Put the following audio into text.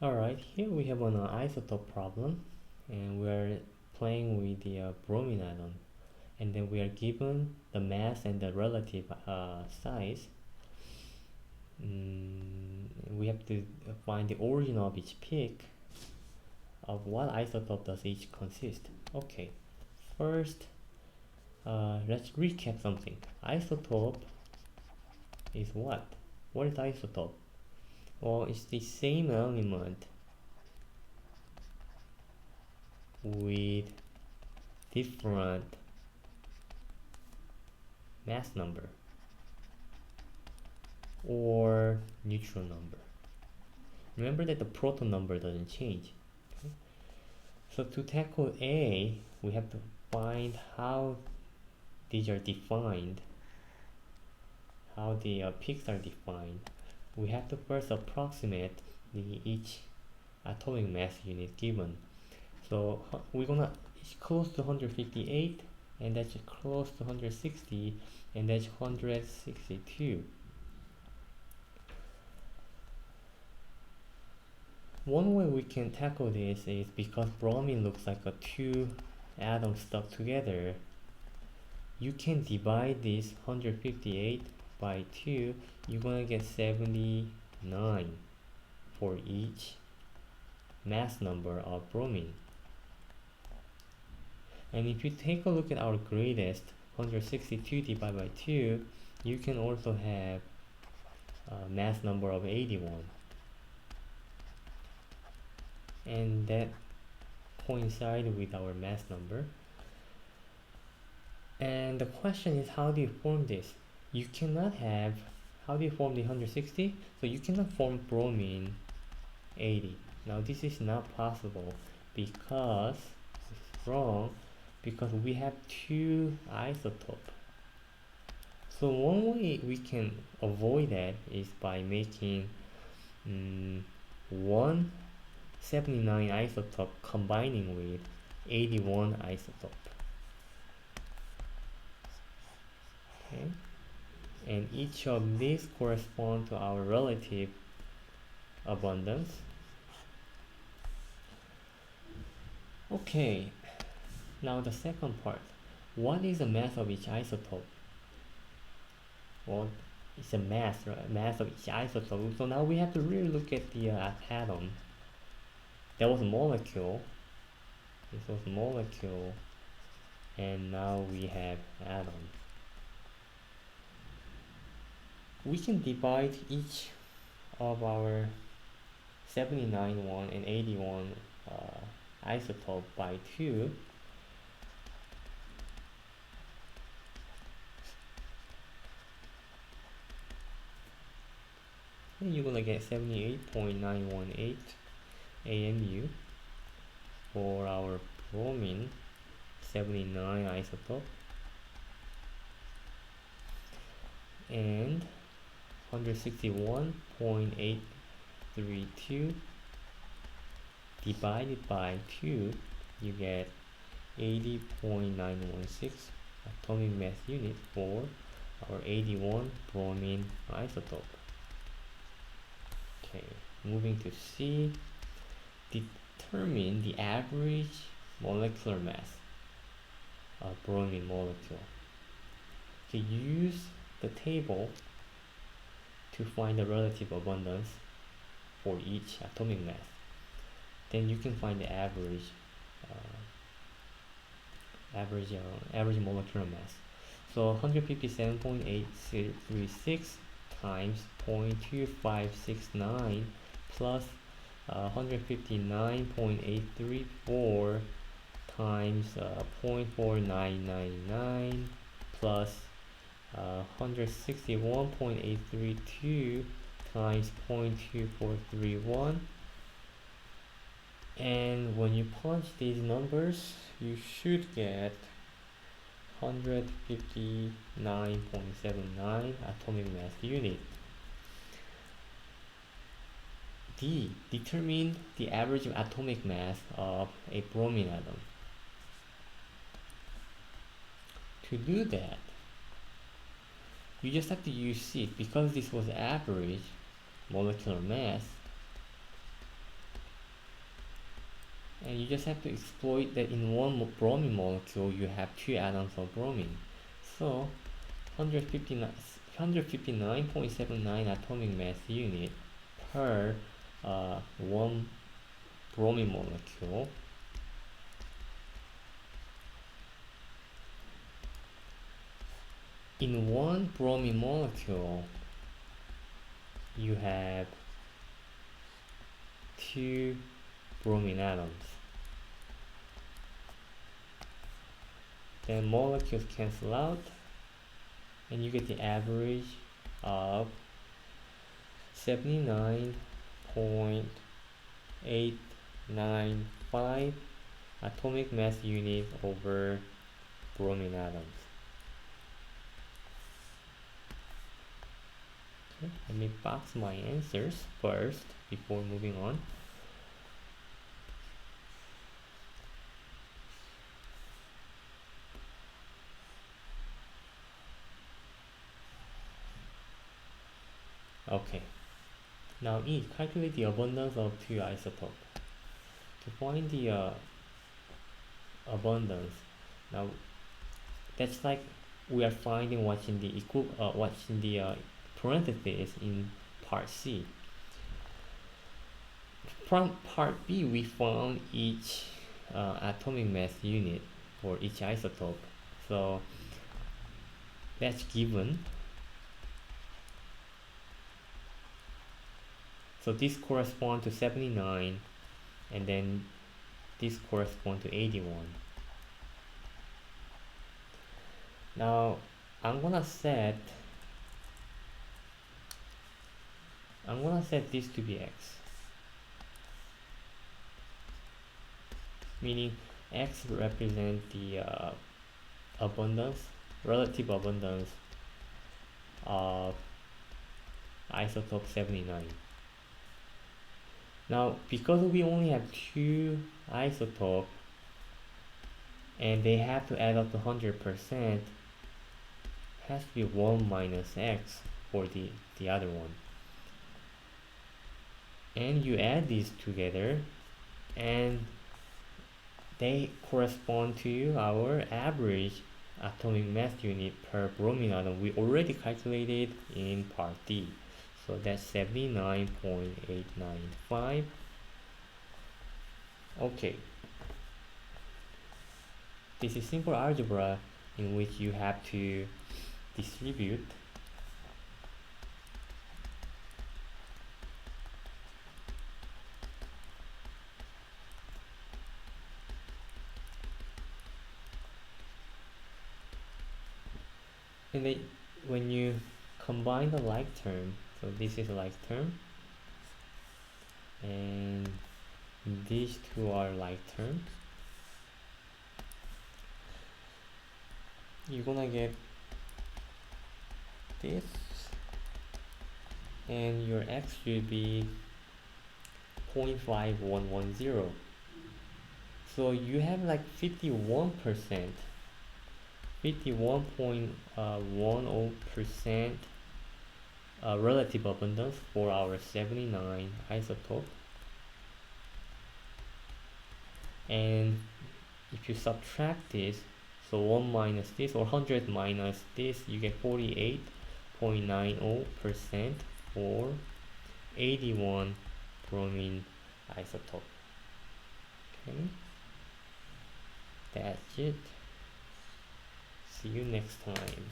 Alright, here we have an isotope problem, and we're playing with the bromine atom, and then we are given the mass and the relative size. We have to find the origin of each peak of what isotope does each consist. Okay, first let's recap something. Isotope is what? What is isotope? Well, it's the same element with different mass number or neutron number. Remember that the proton number doesn't change. Okay? So to tackle A, we have to find how these are defined, how the peaks are defined. We have to first approximate each atomic mass unit given. So we're gonna, it's close to 158, and that's close to 160, and that's 162. One way we can tackle this is, because bromine looks like a two atoms stuck together, you can divide this 158 by 2. You're gonna get 79 for each mass number of bromine. And if you take a look at our greatest 162 divided by 2, you can also have a mass number of 81, and that coincides with our mass number. And the question is, how do you form this? You cannot have, how do you form the 160? So you cannot form bromine 80. Now this is not possible because it's wrong, because we have two isotopes. So one way we can avoid that is by making 179 isotope combining with 81 isotope. Okay, and each of these correspond to our relative abundance. Okay, now the second part. What is the mass of each isotope? Well, it's a mass, right? Mass of each isotope. So now we have to really look at the atom. That was a molecule. This was a molecule. And now we have atom. We can divide each of our 79 one and 81 isotope by 2. And you're gonna get 78.918 AMU for our bromine 79 isotope, and 161.832 divided by 2, you get 80.916 atomic mass unit for our 81 bromine isotope. Okay, moving to C. Determine the average molecular mass of bromine molecule. To use the table to find the relative abundance for each atomic mass. Then you can find the average molecular mass. So 157.836 times 0.2569 plus 159.834 times 0.4999 plus 161.832 times 0.2431. And when you punch these numbers, you should get 159.79 atomic mass unit. D. Determine the average atomic mass of a bromine atom. To do that, you just have to use C. Because this was average molecular mass, you just have to exploit that in one bromine molecule you have two atoms of bromine. So 159.79 atomic mass unit per one bromine molecule. In one bromine molecule you have two bromine atoms. Then molecules cancel out and you get the average of 79.895 atomic mass unit over bromine atoms. Okay, let me box my answers first before moving on. Okay, now E, calculate the abundance of two isotopes. To find the abundance, now that's like we are finding what's in the parentheses in part C. From part B, we found each atomic mass unit for each isotope, so that's given. So this corresponds to 79, and then this corresponds to 81. Now I'm gonna set this to be x, meaning x represents the relative abundance of isotope 79. Now because we only have two isotopes and they have to add up to 100%, has to be 1 minus x for the other one, and you add these together and they correspond to our average atomic mass unit per bromine atom we already calculated in part D. So that's 79.895. Okay, this is simple algebra in which you have to distribute and then when you combine the like term, so this is a like term and these two are like terms, you're gonna get this, and your x should be 0.5110. So you have like 51%, 51.10% relative abundance for our 79 isotope. And if you subtract this, so 1 minus this or 100 minus this, you get 48.90% for 81 bromine isotope. Okay, that's it. See you next time.